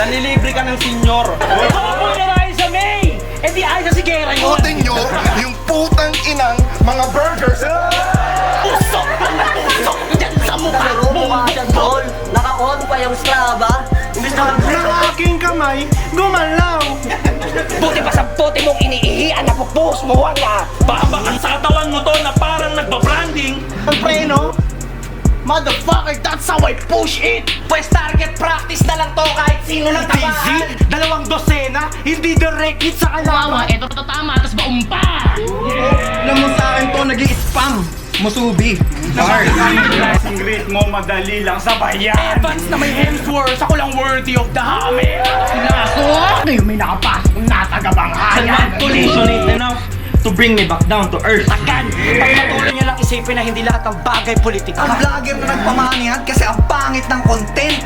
Nanilibre ka ng senyor. Ako na tayo sa May! Eh di ay sa Sigera yun! Putin nyo yung putang inang mga burgers. Pusok! Pusok! Diyan sa mukha! Mukha siya, tol. Naka-on pa yung Strava. Imbis na Sa aking kamay, gumalaw. Buti pa sa bote mong iniihian na pupus mo wala! Babakan sa katawan mo to na parang nagpa-branding. Ang preno? Motherfucker, that's how I push it! Pues target practice na lang to kahit sino lang Busy? tamaan! 2 dosena, hindi direct hit sa kalaban. Eto to tama, tapos maumpa! Alam mo sa akin to, nag-i-spam. Musubi. Ang greet mo, madali lang sa bayan. Evans na may Hemsworth, ako lang worthy of the hammer! Pinako! Ngayon may nakapasok na taga-banghayan! Collisionate enough to bring me back down to earth. Takan! Pagpatuloy niya lang isipin na hindi lahat ng bagay politika. ang vlogger na nagpamanihan kasi ang pangit ng content.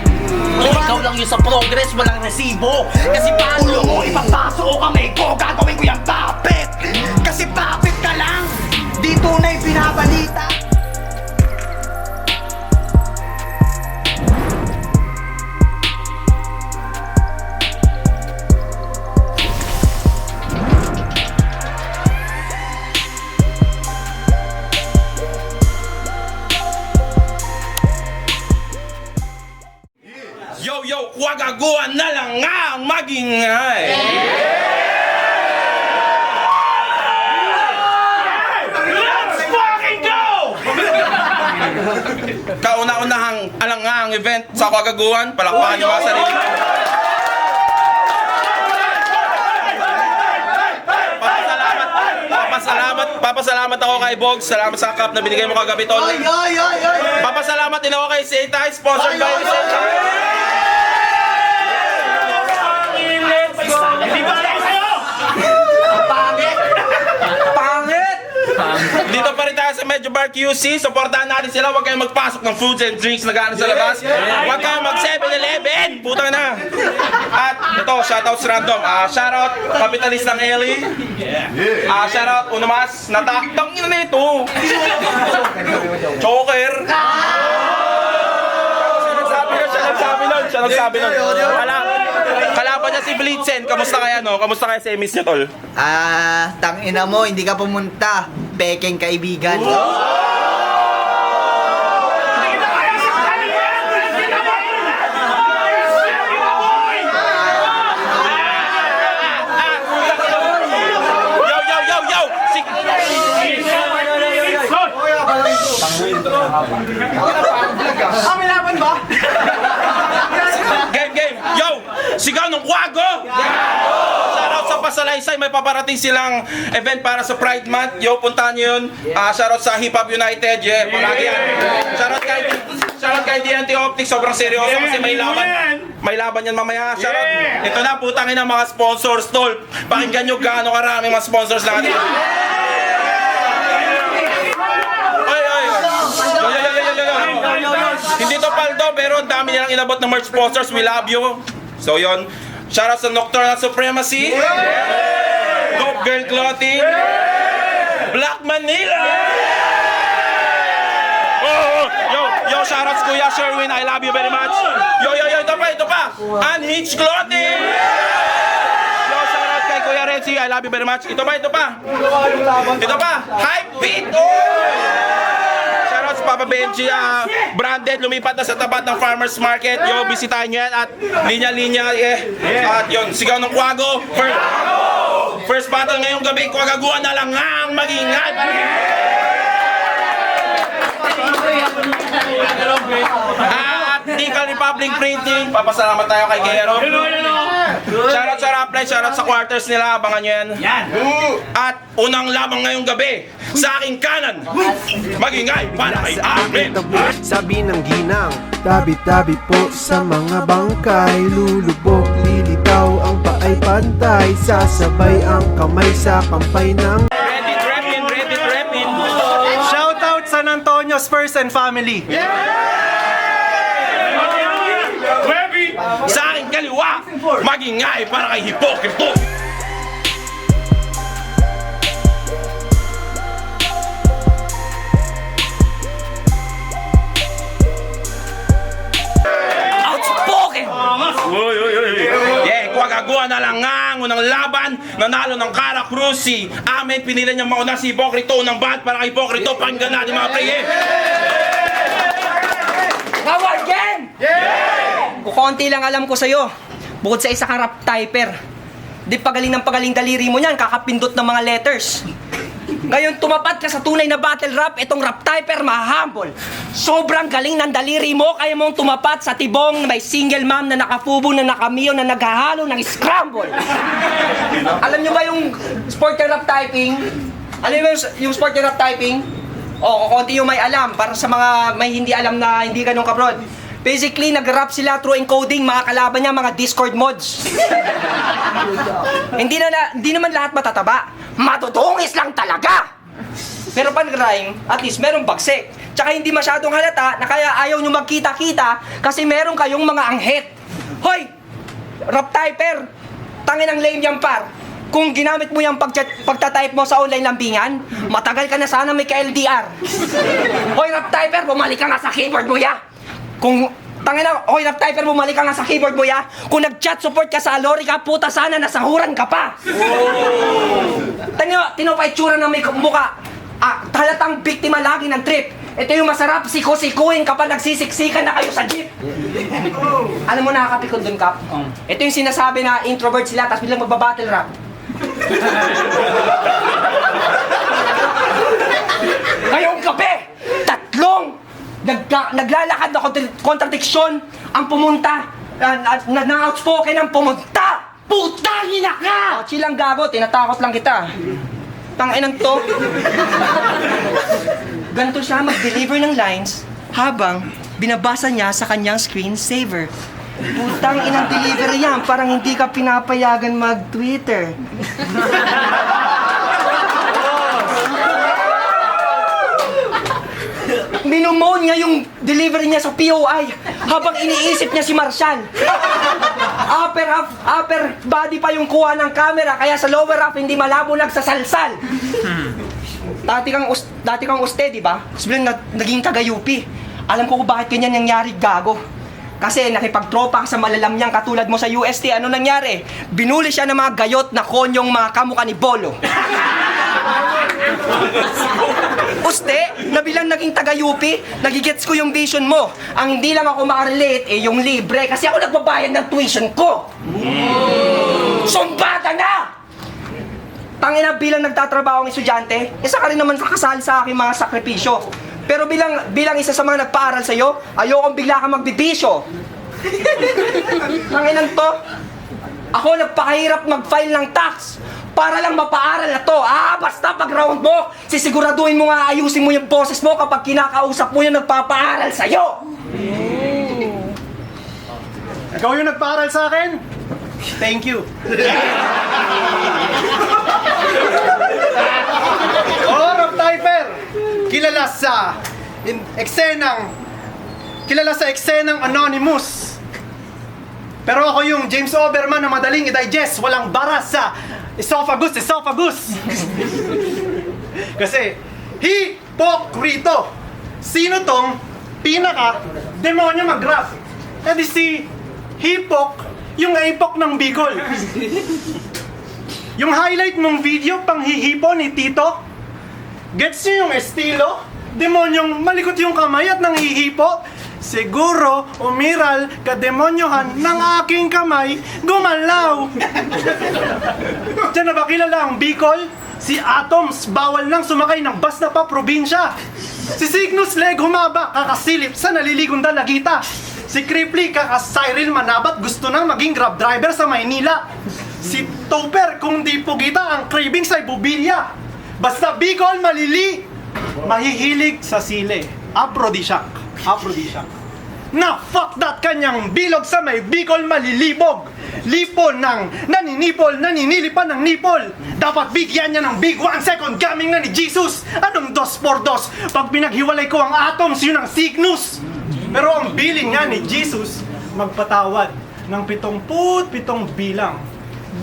Ikaw lang yun sa progress, walang resibo. Kasi paano mo ipapasok o kamay ko, gagawin ko yung puppet. Kasi puppet ka lang, di tunay binabalita. Yo, yo, wagaguan na lang nga ang magingay. Let's fucking go! Kauna-unahang alangang event sa Wagaguan, palakpakan niyo mga sarili. Papasalamat ako kay Bogs. Salamat sa cup na binigay mo kagabi, tol. Ay! Papasalamat din ako kay Seita, sponsored by Seita. Hindi ba alam sa'yo? Pangit! Dito pa rin tayo sa Medyo Bar QC. Supportahan natin sila. Huwag kayong magpasok ng foods and drinks na gaano sa labas. Huwag kayong mag 7-Eleven. Putang na. At ito, shoutouts random. Shoutout, Kapitalist ng Eli. Shoutout, Unamas. Nataktang ina na ito. Choker. Siya nagsabi nun. Kalaban niya si Blitzen. Kamusta kaya, no? Kamusta kaya si Emis niya, tol? Tangina mo, hindi ka pumunta. Pekeng kaibigan. Yo! May laban ba? Game! Yo! Sigaw ng Kwago! Shoutout sa Pasalaysay, may paparating silang event para sa Pride Month. Yo, puntahan nyo yun. Shoutout sa Hip Hop United. Yeah, palagi yan. Shoutout kay DNT Optics. Sobrang seryoso kasi may laban. May laban yan mamaya. Shoutout. Ito na, putangin ang mga sponsors, tol. Pakinggan nyo gaano karaming mga sponsors na kanila. Hindi to paldo, pero ang dami nilang inabot na merch sponsors. We love you. So yon. Shoutout sa Nocturnal Supremacy. Dope Girl Clothing. Black Manila. Yo, shoutouts Kuya Sherwin. I love you very much. Yo, ito pa. Unhinged Clothing. Yo, shoutout kay Kuya Renzi. I love you very much. Ito pa. Hype Beat. Shoutouts Papa Benji, branded, lumipat na sa tapat ng Farmers Market. Yo, bisitahin nyo yan at linya-linya. At yun, sigaw ng Kwago. First battle ngayong gabi, Kwagaguan na lang ang magingay. At Nickel Republic Printing, papasalamat tayo kay Gero. Shoutout sa Rapline, shoutout sa quarters nila, abangan nyo yan. At unang lamang ngayong gabi, sa aking kanan, magingay para kay Amin. Sabi ng ginang, tabi-tabi po sa mga bangkay, lulubog, lilitaw, ang paay pantay, sasabay ang kamay sa kampay ng Ready reppin'. Shoutout San Antonio Spurs and family. Sa aking kaliwa, magingay para kay Hipokrito. Outspoken! Ay kuwagagawa na lang nga unang laban, nanalo ng Cara Cruz si Amen, pinili niyang mauna si Hipokrito unang bat para kay Hipokrito, pakinggan natin mga pre. Power game! Kukonti lang alam ko sa'yo. Bukod sa isa kang rap typer. Di pagaling ng pagaling daliri mo niyan, kakapindot ng mga letters. Ngayon tumapat ka sa tunay na battle rap, itong rap typer mahahambol. Sobrang galing ng daliri mo, kaya mong tumapat sa tibong na may single mom na nakafubo, na nakamiyo, na naghahalo ng scramble. Alam nyo ba yung sport na rap typing? Alam nyo ba yung sport na rap typing? O, konti yung may alam, para sa mga may hindi alam na hindi ganun kabrod. Basically, nag-rap sila through encoding, mga kalaban niya, mga Discord mods. Hindi naman lahat matataba. Matutungis lang talaga! Pero pag rhyme, at least merong bagsik. Tsaka hindi masyadong halata na kaya ayaw nyo magkita-kita kasi meron kayong mga anghit. Hoy! Rap typer! Tangin ang lame yan par. Kung ginamit mo yung pagtatype mo sa online lambingan, matagal ka na sana may ka-LDR. Hoy rap typer, bumalik ka nga sa keyboard mo ya! Kung tangina, hoy rap typer, bumalik ka nga sa keyboard mo ya! Kung nag-chat support ka sa Alorica, puta sana nasahuran ka pa! Tino pa itsura ng may mukha. Halatang biktima lagi ng trip. Ito yung masarap, siku-sikuin kapag nagsisiksikan na kayo sa jeep. Alam mo nakakapikon dun, Kap? Ito yung sinasabi na introvert sila, tapos bilang magbabattle rap. Ngayong gabi, tatlong naglalakad na kontradiksyon ang pumunta, na outspoken ang pumunta. Putang ina ka! Oh, chill lang gago, tinatakot lang kita. Tanginan to. Ganito siya mag-deliver ng lines habang binabasa niya sa kanyang screensaver. Putang inang delivery yan, parang hindi ka pinapayagan mag-Twitter. Minumone niya yung delivery niya sa POI habang iniisip niya si Marshall. Upper body pa yung kuha ng camera, kaya sa lower half hindi malabo nagsasalsal. Dati kang uste, di ba? Tapos bilang naging taga-UP. Alam ko kung bakit ganyan nangyari, gago. Kasi nakipagtropa ka sa malalamyang katulad mo sa UST. Ano nangyari? Binuli siya ng mga gayot na konyong mga kamukha ni Bolo. Uste, na bilang naging taga-UP, nagigets ko yung vision mo. Ang hindi lang ako makarelate, yung libre. Kasi ako nagbabayad ng tuition ko. Sumbata na! Tangina, bilang nagtatrabaho ng estudyante, isa ka rin naman kakasali sa aking mga sakripisyo. Pero bilang isa sa mga nagpaaral sa'yo, ayokong bigla ka magbibisyo. Tanginan to, ako nagpakahirap mag-file ng tax para lang mapaaral na to. Basta pag round mo, sisiguraduhin mo nga ayusin mo yung boses mo kapag kinakausap mo yung nagpapaaral sa'yo. Ikaw yung nagpaaral sa akin? Thank you. Rap typer! Kilala sa eksenang Anonymous. Pero ako yung James Oberman na madaling i-digest, walang baras sa esophagus. Kasi, hipokrito. Sino tong pinaka-demonyo mag-rap? E di si Hipok, yung ipok ng Bicol. Yung highlight mong video, panghihipo ni Tito. Gets nyo yung estilo? Demonyong malikot yung kamay at nanghihipo? Siguro, umiral, kademonyohan ng aking kamay, gumalaw! Diyan na ba kilala ang Bicol? Si Atoms, bawal nang sumakay ng bus na pa probinsya. Si Cygnus leg humaba, kakasilip sa naliligong dalagita. Si Cripply, kaka-Cyril manabat, gusto nang maging grab driver sa Maynila. Si Topper, kung di pugita, ang cravings ay bubilya. Basta Bicol malili, mahihilig sa sile. Aphrodisiac. Na fuck that kanyang bilog sa may Bicol malilibog. Lipo ng naninipol, naninilipan ng nipol. Dapat bigyan niya ng big 1 second coming na ni Jesus. Anong 2x2? Pag pinaghiwalay ko ang atoms, yun ang Cygnus. Pero ang bilin nga ni Jesus, magpatawad ng 77 bilang.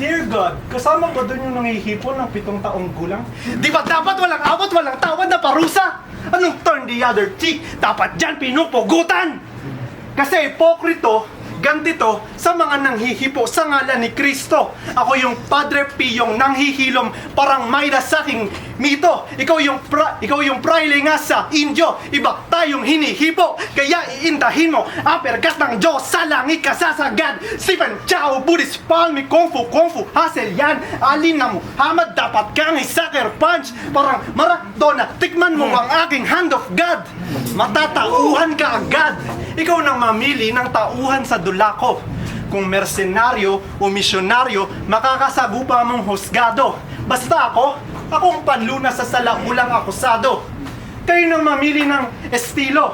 Dear God, kasama ba doon yung nangihipon ng 7 taong gulang? Di ba dapat walang awat, walang tawad na parusa? Anong turn the other cheek? Dapat dyan pinupugutan! Kasi hipokrito, ganito sa mga nanghihipo sa ngalan ni Kristo. Ako yung Padre Piyong nanghihilom parang mayra sa aking mito. Ikaw yung praile nga sa Indio. Iba tayong hinihipo, kaya iindahin mo. Apergat ng Diyos sa langit ka sasagad. Stephen Chow, Buddhist Palmi, Kung Fu, Hassel yan. Alin na Muhammad, dapat kang sucker punch. Parang Maradona, tikman mo ang aking hand of God. Matatauhan ka agad. Ikaw nang mamili ng tauhan sa dula ko. Kung mersenaryo o misyonaryo, makakasagupa mong husgado. Basta akong panlunas sa salaulang akusado. Kayo nang mamili ng estilo.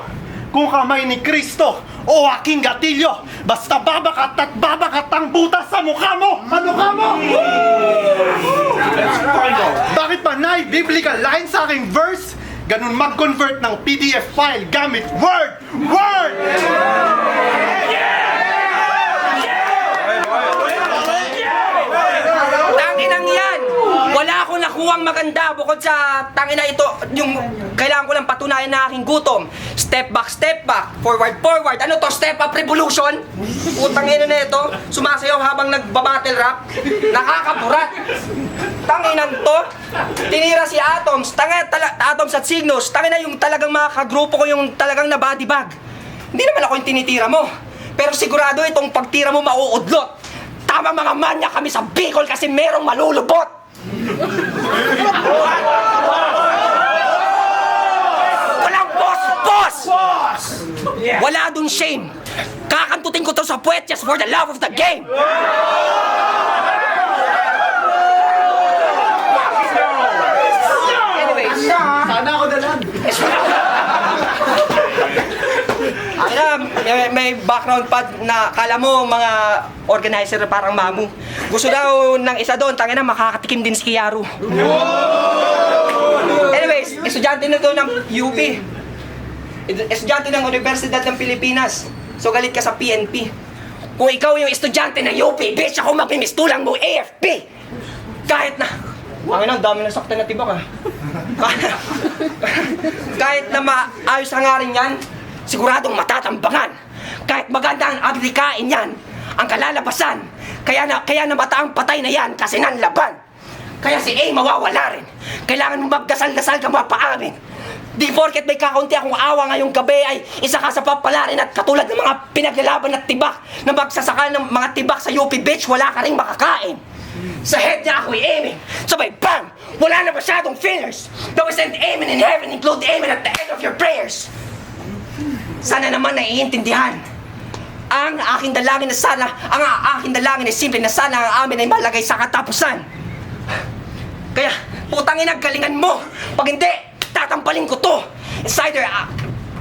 Kung kamay ni Kristo o aking gatilyo, basta babakat at babakat ang butas sa mukha mo! Ano ka mo? Bakit pa biblical line sa aking verse? Ganun mag-convert ng PDF file gamit Word! Tanginang yan! Wala akong nakuhang maganda bukod sa tangina ito. Yung kailangan ko lang patunayan na aking gutom. Step back, forward. Ano to? Step up revolution? Utang ina na ito. Sumasayaw habang nagbabattle rap. Nakakaburat. Tanginan to. Tinira si Atoms. Atoms at Signos. Tangina yung talagang mga kagrupo ko yung talagang na body bag. Hindi naman ako yung tinitira mo. Pero sigurado itong pagtira mo mauudlot. Tama mga manya kami sa Bicol kasi merong malulubot. Walang boss! Wala dun shame. Kakantutin ko to sa puwet just for the love of the game. Anyways, Sana ako dalag. may background pa na kala mo mga organizer na parang mamu. Gusto daw ng isa doon, tangina makakatikim din si Kiyaru. Anyways, estudyante na doon ng UP. Estudyante ng Universidad ng Pilipinas. So galit ka sa PNP. Kung ikaw yung estudyante ng UP, bitch ako magmimistulang mo AFP. Kahit na ang dami ng sakta na tibak ah. Kahit na maayos hangarin yan, siguradong matatambangan. Kahit maganda ang agrikain yan, ang kalalabasan. Kaya na mataang patay na yan kasi nanlaban. Kaya si A mawawala rin. Kailangan mo magdasal-dasal ka mapaamin. Di porket may kakaunti akong awa ngayong gabi ay isa ka sa papalarin at katulad ng mga pinaglalaban at tibak na magsasaka ng mga tibak sa UP bitch, wala ka rin makakain. Sa head niya ako'y aiming. Sabay bang! Wala na masyadong fillers. Though we send aiming in heaven, include aiming at the end of your prayers. Sana naman naiintindihan. Ang aking dalangin ay simple na sana ang amin ay malagay sa katapusan. Kaya, putang ina, galingan mo. Pag hindi, tatampalin ko to. It's either,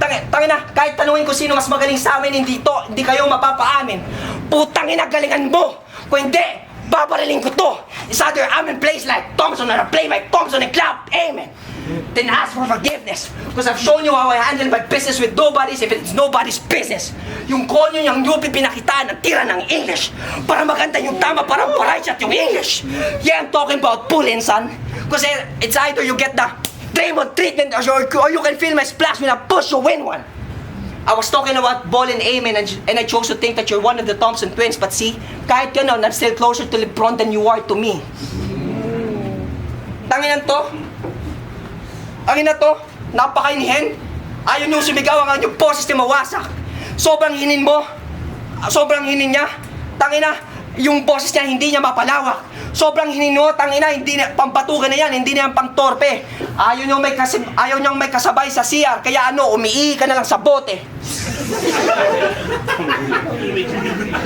tangin na, kahit tanungin ko sino mas magaling sa amin, hindi kayo mapapaamin. Putang ina, galingan mo. Kung hindi, babarilin ko to. It's either I'm in place like Thompson or I play like Thompson and clap, amen. Then ask for forgiveness. Because I've shown you how I handle my business with nobodies if it's nobody's business. Yung konyo niyang UP pinakitaan ng tira ng English para maganda yung tama, parang variety at yung English. Yeah, I'm talking about pulling, son. Because it's either you get the Draymond treatment or you can feel my splash when I push you win one. I was talking about ball and aiming and I chose to think that you're one of the Thompson twins. But see, kahit yun, I'm still closer to LeBron than you are to me. Tanginan to. Angin na to, napakainihin. Ayaw niyong sumigaw ang inyong boses na mawasak. Sobrang hinin mo. Sobrang hinin niya. Tangina, yung boses niya hindi niya mapalawak. Sobrang hinin mo, tangina, hindi na, pampatugan na yan, hindi na yan pang torpe. Ayaw niyong may kasabay sa CR, kaya umiihi ka na lang sa bote.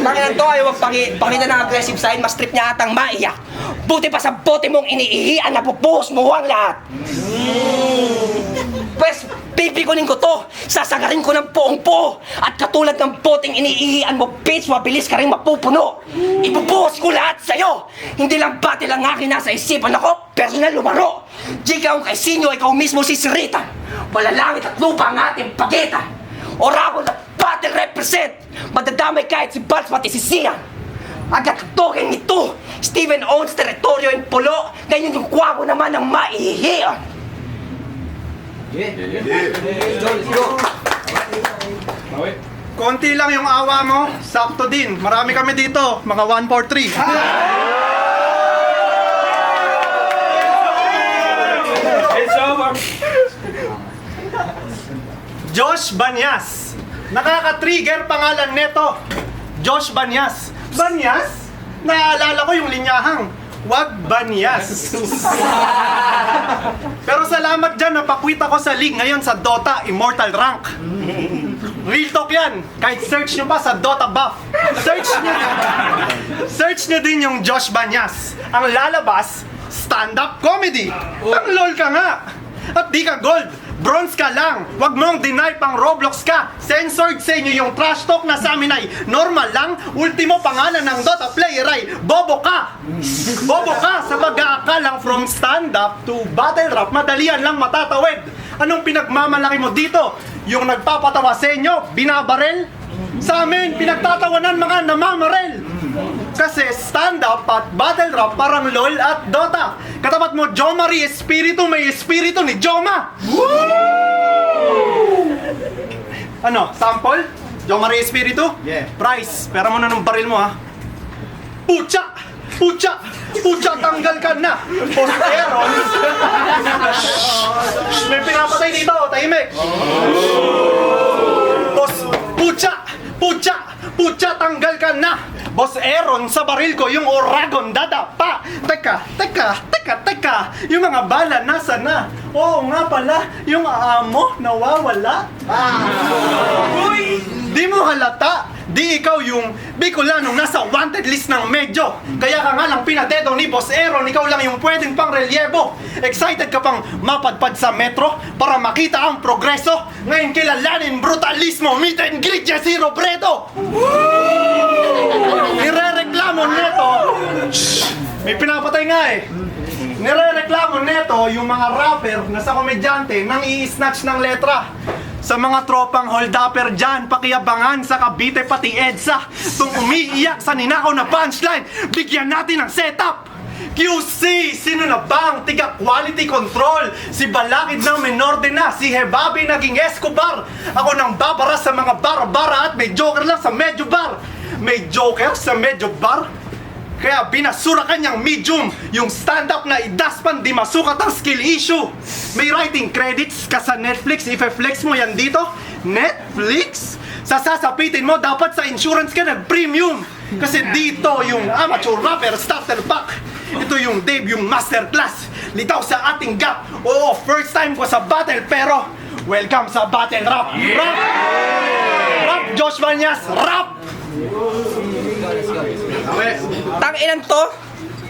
Tangina to, ayaw pakita ng aggressive side, mas trip niya atang maiyak. Buti pa sa bote mong iniihian, napupuhos mo ang lahat. Pwes, pipikunin ko to, sasagarin ko ng poong-po. At katulad ng boteng iniihian mo, bitch, mabilis ka rin mapupuno. Ibubuhos ko lahat sa'yo. Hindi lang battle ang akin nasa isipan ako, personal lumaro. Ikaw kay Sinyo, ikaw mismo si Siritan. Malalangit at lupa ang ating pagitan. Oragon at battle represent. Madadamay kahit si Balls pati si Sian. Agad token ito. Steven owns teritoryo in Pulo. Ngayon yung kwago naman ang maihihiyan. Konti lang yung awa mo, sakto din. Marami kami dito, mga 143. It's over. Josh Banyas. Nakaka-trigger pangalan neto. Josh Banyas. Banyas? Naalala ko yung linyahang, wag Banyas. Pero salamat dyan, napakwit ako sa league ngayon sa Dota Immortal Rank. Real talk yan. Kahit search nyo pa sa Dota Buff. Search nyo din yung Josh Banyas. Ang lalabas, stand-up comedy. Ang lol ka nga. At di ka gold, bronze ka lang. Wag mong deny pang Roblox ka. Censored sa inyo yung trash talk na sa amin ay normal lang. Ultimo pangalan ng Dota player ay bobo ka. Bobo ka sa pag-aakalang from stand-up to battle rap. Madalian lang matatawid. Anong pinagmamalaki mo dito? Yung nagpapatawa sa inyo, binabarel? Sa amin, pinagtatawanan mga namamarel. Kasi stand-up at battle rap parang LOL at Dota. Katapat mo, Jomari Espiritu, may espiritu ni Joma. Ano, sample? Jomari Espiritu? Yeah. Price, pera mo na ng baril mo ha. Pucha! Pucha! Pucha, tanggal ka na! Posteron! May pinapatay dito, tahimik! Pucha! Pucha! Pucha, tanggal ka na! Boss Aaron, sa baril ko yung Oragon dadapa! Teka! Yung mga bala nasa na? Oo nga pala, yung amo nawawala? Uy! Di mo halata? Di ikaw yung Bicolanong nasa wanted list ng medyo. Kaya ka nga lang pinadedo ni Boss Aaron, ikaw lang yung pwedeng pang relyebo. Excited ka pang mapadpad sa metro para makita ang progreso. Ngayon kilalanin brutalismo, meet and greet niya si Robredo. Nirereklamo neto. May pinapatay nga eh. Nirereklamo neto yung mga rapper na sa komedyante nang i-snatch ng letra. Sa mga tropang hold-upper dyan, pakiabangan sa Cavite pati EDSA. Tung umiiyak sa ninakaw na punchline, bigyan natin ng setup. QC, sino na bang tiga quality control? Si Balakid ng Menorde na, si Hebabi naging Escobar. Ako nang babara sa mga bar-bara at may joker lang sa medyo bar. May joker sa medyo bar? Kaya binasura kanyang medium. Yung stand-up na idaspan di masukat ang skill issue. May writing credits ka sa Netflix. Ife-flex mo yan dito? Netflix? Sasasapitin mo dapat sa insurance ka nag-premium. Kasi dito yung amateur rapper starter pack. Ito yung debut masterclass. Litaw sa ating gap. Oo, first time ko sa battle pero welcome sa battle rap. Rap! Rap, Josh Banyas! Rap! Tanginan to,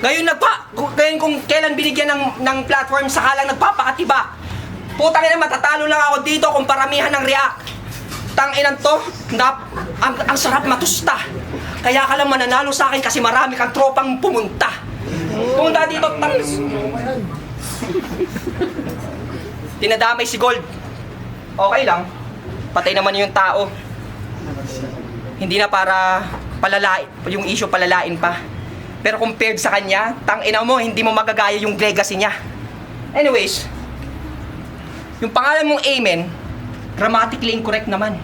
ngayon kung kailan binigyan ng platform, saka lang nagpapakatiba. Putang ina, matatalo lang ako dito kung paramihan ng react. Tanginan to, ang sarap matusta. Kaya ka lang mananalo sa akin kasi marami kang tropang pumunta. Pumunta dito, tinadamay si Gold. Okay lang, patay naman yung tao. Hindi na para palalain, yung issue palalain pa. Pero compared sa kanya, tangina mo, hindi mo magagaya yung legacy niya. Anyways, yung pangalan mong Amen, grammatically incorrect naman.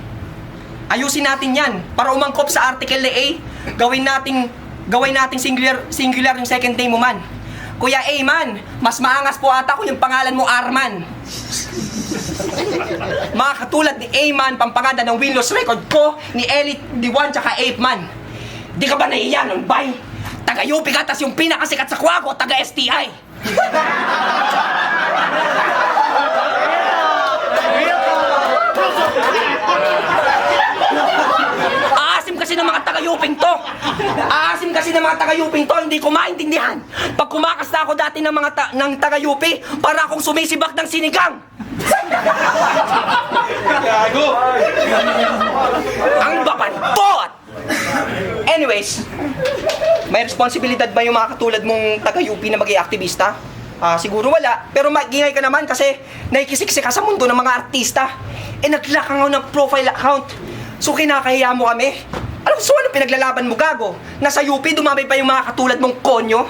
Ayusin natin yan para umangkop sa article na A. Gawin nating singular yung second name mo man. Kuya Aman, mas maangas po ata kung yung pangalan mo Arman. Mga katulad ni Aman, pampanganda ng win-loss record ko, ni Elite, ni Juan, tsaka Ape Man. Di ka ba nahiya nun, bay? Taga-UP ka, tas yung pinakasikat sa Kwago, taga-STI. Aasim kasi ng mga taga-Uping to. Aasim kasi ng mga taga-Uping to, hindi ko maintindihan. Pag kumakas na ako dati ng mga ng taga-UP, para akong sumisibak ng sinigang. Gago! Ang babantot! Anyways, may responsibilidad ba yung mga katulad mong taga-UP na maging aktivista? Siguro wala, pero magingay ka naman kasi nakikisiksi ka sa mundo ng mga artista. Nag-lock ka nga ng profile account. So kinakahiya mo kami? Ano pinaglalaban mo, gago? Nasa UP, dumami pa yung mga katulad mong konyo?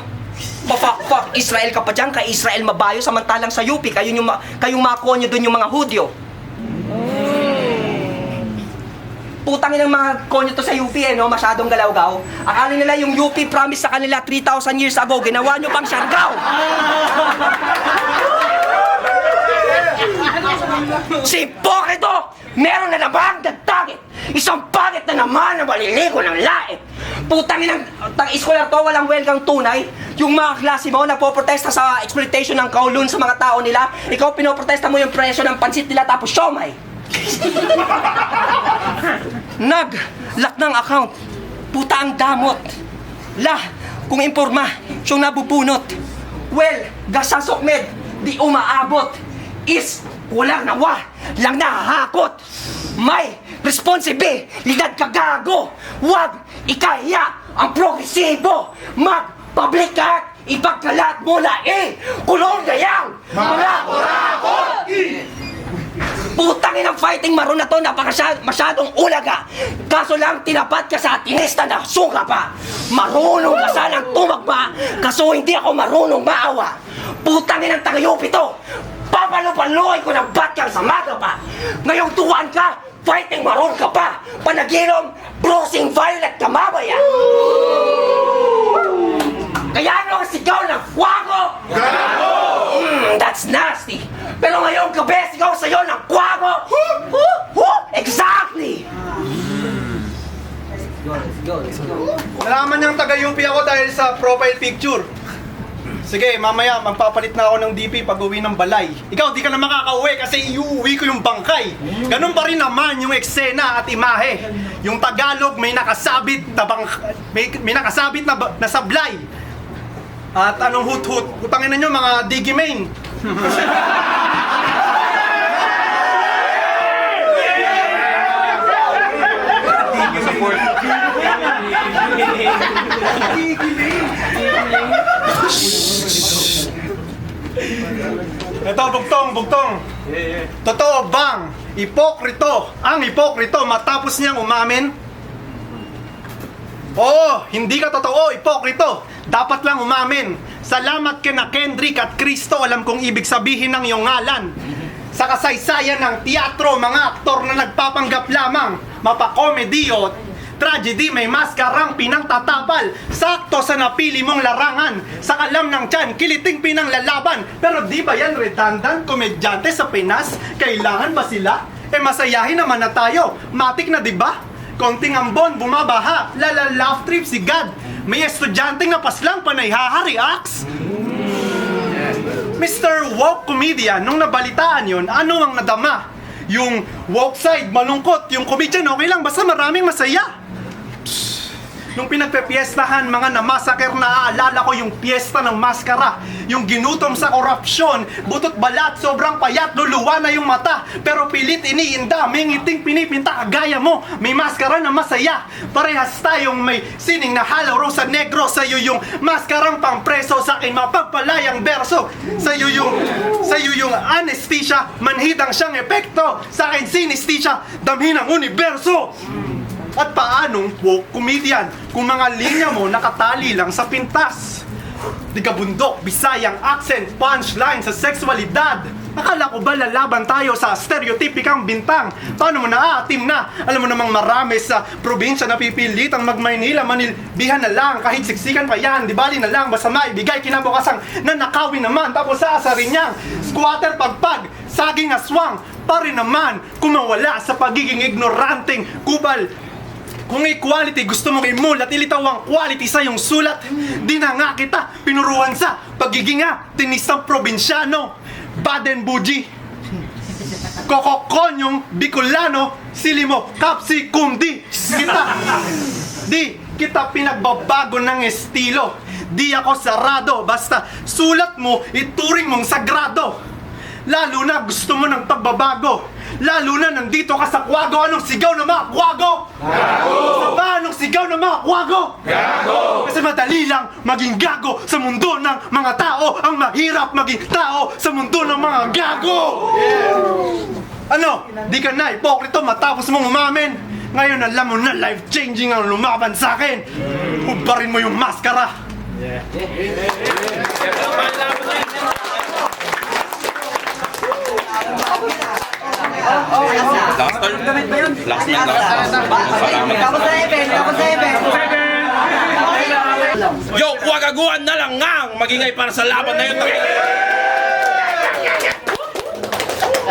Fuck, Israel ka pa dyan, kay Israel mabayo, samantalang sa UP, kayong mga konyo dun yung mga Hudyo. Putangin ng mga konyo to sa UP eh, no? Masyadong galaw-gaw. Akala nila yung UP promise sa kanila 3,000 years ago, ginawa nyo pang Siargao. Si Poketo, meron na namang dagdagit. Isang pagit na naman na maliligo ng lait. Putangin ng tang-iskolar to, walang welgang tunay. Yung mga klase mo, nagpoprotesta sa exploitation ng Kowloon sa mga tao nila. Ikaw, pinoprotesta mo yung presyo ng pansit nila tapos siomay. Nag-lock ng account. Puta ang damot. Kung imporma, siyang nabubunot. Well, gasasok med, di umaabot. Is, walang nawa, lang nahahakot. May responsibilidad ka gago. Huwag ikahiya ang progresibo. Mag-public art, ipagkalat mo na kulong gayang mga kurakot. Putangin ang fighting maroon na to, masyadong ulaga. Kaso lang tinapat ka sa atinista na suga pa. Marunong ka sanang tumagba, kaso hindi ako marunong maawa. Putangin ang tagayupi to. Papalo-paloy ko ng batyang sa maga pa. Ngayong tuwan ka, fighting maroon ka pa. Panaginom, bruising violet ka mamaya. Kaya ano ang sigaw ng kwago? Gago! That's nasty. Pero ngayong gabi, sigaw sa'yo ng kwago. Exactly! Nalaman niyang taga-UP ako dahil sa profile picture. Sige, mamaya magpapalit na ako ng DP pag uwi ng balay. Ikaw, di ka na makakauwi kasi iuwi ko yung bangkay. Ganun pa rin naman yung eksena at imahe. Yung Tagalog may nakasabit na may nakasabit na sablay. At anong hut-hut? Utangin na nyo mga digimane. Ito, bugtong. Totoo bang ang hipokrito matapos niyang umamin? Oo, hindi ka totoo, hipokrito. Dapat lang umamin. Salamat kina Kendrick at Cristo, alam kong ibig sabihin ng iyong ngalan. Sa kasaysayan ng teatro, mga aktor na nagpapanggap lamang, mapa-comedy o tragedy, may maskarang pinangtatapal. Sakto sa napili mong larangan. Sa kalam ng tiyan, kiliting pinanglalaban. Pero di ba yan redundant? Komedyante sa Pinas, kailangan ba sila? Masayahin naman na tayo. Matik na di ba? Konting ambon, bumabaha. Laugh trip si God. May estudyanteng napaslang panay haha-reacts. Mr. Woke Comedian, nung nabalitaan yon, ano ang nadama? Yung woke side, malungkot. Yung comedian, okay lang, basta maraming masaya. Nung pinagpepiestahan, mga namasaker, naaalala ko yung piyesta ng maskara. Yung ginutom sa korupsyon, butot balat, sobrang payat, luluwa na yung mata. Pero pilit iniinda, may ngiting pinipinta kagaya mo. May maskara na masaya. Parehas tayong may sining na halo, rosa negro. Sa'yo yung maskarang pangpreso, sa akin mapagpalayang berso. Sa'yo yung anesthesia, manhidang siyang epekto. Sa akin sinesthesia, damhin ang universo. At paanong woke comedian kung mga linya mo nakatali lang sa pintas? Di ka bundok, bisayang accent, punchline sa sexualidad. Akala ko ba lalaban tayo sa stereotypikang bintang? Paano mo naaatim na? Alam mo namang marami sa probinsya na pipilitang mag-Maynila, manilbihan na lang. Kahit siksikan pa yan, di bali na lang. Basta maibigay kinabukasang nanakawin naman. Tapos saasarin niyang squatter pagpag, saging aswang. Pa rin naman kumawala sa pagiging ignoranteng kubal. Kung equality gusto mong imulat, ilitaw ang quality sa iyong sulat. Di na nga kita pinuruan sa pagiging tinisang probinsyano. Baden Buji, Kokokonyong Bicolano, Silimo Capsicum di kita pinagbabago ng estilo. Di ako sarado, basta sulat mo ituring mong sagrado. Lalo na gusto mo ng pagbabago. Lalo na nandito ka sa kwago. Anong sigaw ng mga kwago? Gago! Sa anong sigaw ng mga kwago? Gago! Kasi madali lang maging gago sa mundo ng mga tao. Ang mahirap maging tao sa mundo ng mga gago! Yeah. Ano? Di ka na hipokrito matapos mong umamin? Ngayon alam mo na life-changing ang lumaban sa akin. Hubarin mo yung maskara. Yeah. Last turn. Last man lang. Tapos na event, tapos na event. Yo, kwagaguan na lang ngang magingay para sa laban na yun.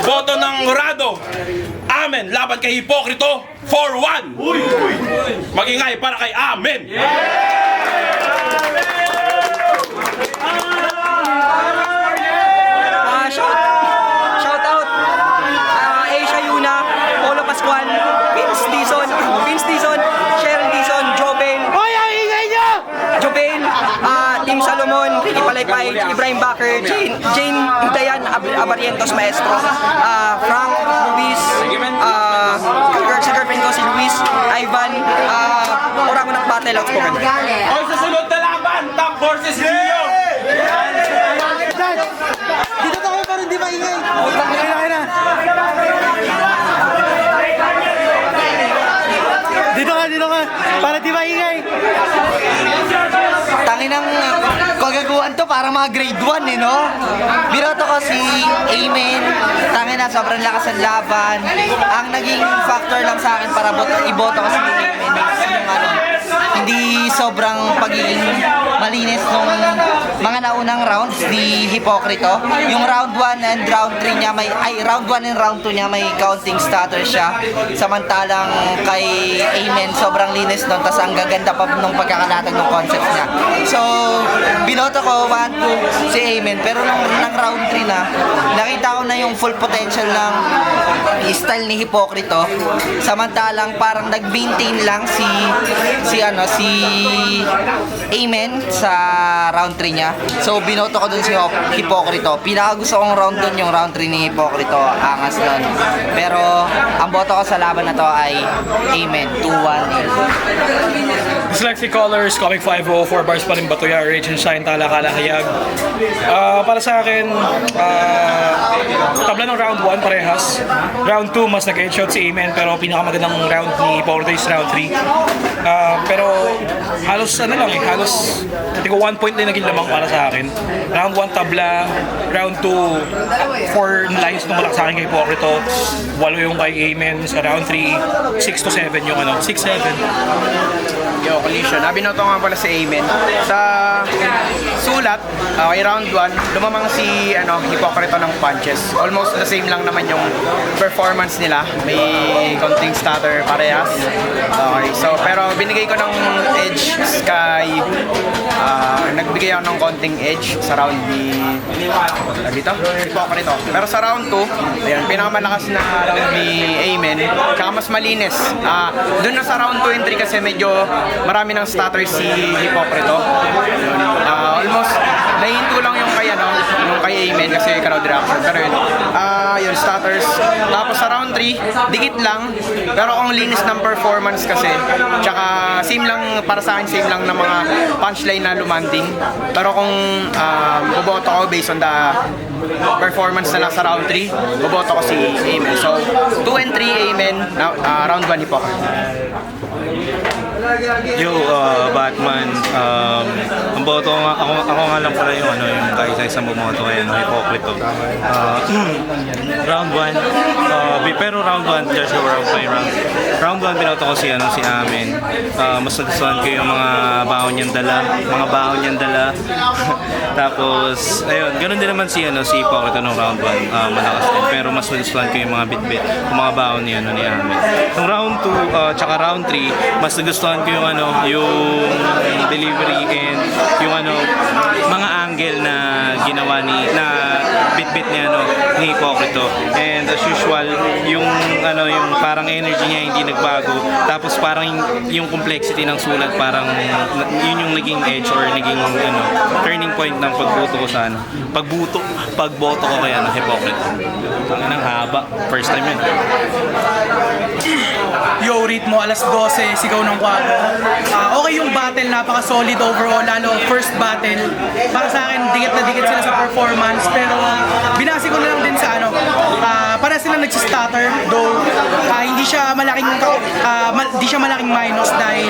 Boto ng Rado. Amen. Laban kay Hipokrito. 4-1. Magingay para kay Amen. Shout out Asia Yuna, Polo Pascual, Vince Dizon, Cheryl Dizon, Jobel. Hoy, ang ingay niyo! Jobel, Tim Salomon, Ricky Palaypay, Ibrahim Baker, Jane Dayan, Abarientos Maestro, Frank Luis, sa girlfriend ko si Luis, Ivan, Orango ng Battle Outspoken. Hoy, sa sunod na laban, Top versus Leo. Dito pa kayo para hindi maingay. Dito ka, para di maingay. Tanginang kagaguhan to para mga grade 1 eh, no? Binoto ko si Amen. Tangina, sobrang lakas ng laban. Ang naging factor lang sa akin para iboto ko si Amen. Yung hindi sobrang pagiging malinis nung mga naunang rounds ni Hipokrito. Yung round 1 and round 3 niya round 1 and round 2 niya may counting stutter siya. Samantalang kay Amen sobrang linis nun, tas ang gaganda pa nung pagkakalatag ng concept niya. So, binoto ko 1-2 si Amen, pero nung round 3 na, nakita ko na yung full potential ng style ni Hipokrito. Samantalang parang nag-maintain lang si Amen sa round 3 niya. So, binoto ko dun si Hipokrito. Pinaka gusto kong round dun yung round 3 ni Hipokrito. Angas nun. Pero, ang boto ko sa laban na to ay Amen. 2-1. Dyslexic Colors, Comic 504, Bars pa rin Batuya, Rage and Shine, Tala, Kala, Hayag. Para sa akin, tabla ng round 1 parehas. Round 2, mas nag-headshot si Amen, pero pinakamagandang round ni Hipokrito is round 3. Pero halos halos hindi ko 1 point din naging lamang para sa akin. Round 1 tabla, round 2 4 lines nung malak sa akin kay Hipokrito, 8 yung kay Amen, sa round 3 6 to 7 yung 6-7. Yo, collision. Binoto nga pala si Amen. Sa sulat, kay round 1, lumamang si Hipokrito ng punches. Almost the same lang naman yung performance nila. May konting stutter parehas. Okay, so pero binigay ko ng edge kay nagbigay ako ng konting edge sa round ni Hipokrito. Pero sa round 2, ayun, pinakamalakas na round ni Amen. Tsaka mas malinis. Doon na sa round 2 and 3 kasi medyo marami ng stutter si Hipokrito. Almost nahinto lang yung kay Amen kasi crowd reaction. Pero yun stutters. Tapos sa round 3, dikit lang. Pero ang linis ng performance kasi. Tsaka same lang para sa akin, same lang ng mga punchline na lumanding. Pero kung boboto ko based on the performance na lang sa round 3, boboto ko si Amen. So 2 and 3 Amen, round 1 Hipokrito. Yo, Batman, ang boto nga, ako nga lang pala yung kaisa-isang bumoto kay Hipokrito. Round 1, pero round 1, just go round 5 round 1, binoto ko si Amen. Mas nagustuhan ko yung mga baon niyang dala. Tapos, ayun, ganoon din naman si Hipokrito nung round 1, malakas din. Pero mas nagustuhan ko yung mga bit-bit, yung mga baon ni Amen. Nung round 2, tsaka round 3, mas nagustuhan ko yung yung delivery and yung mga angle na ginawa na bit-bit ni Hipokrito. And as usual, yung parang energy niya hindi nagbago. Tapos parang yung complexity ng sulat parang yun yung naging edge or naging turning point ng pagboto ko sa pagboto ko kay Hipokrito. Ang haba. First time yun. Yo, ritmo, alas 12, sigaw ng kwago. Okay yung battle, napaka-solid overall, lalo first battle. Para sa akin, dikit na dikit sila sa performance, pero binasi ko na lang din sa para sila nagsistutter, though hindi siya malaking minus dahil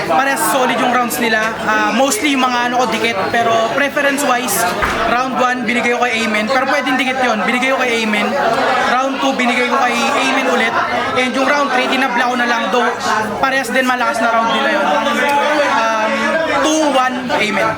parehas solid yung rounds nila. Mostly yung mga ano ko dikit, pero preference wise, round 1 binigay ko kay Amen, pero pwedeng dikit yun, binigay ko kay Amen. Round 2 binigay ko kay Amen ulit, and yung round 3 tinabla ko na lang, though parehas din malakas na round nila yun. 2-1 Amen.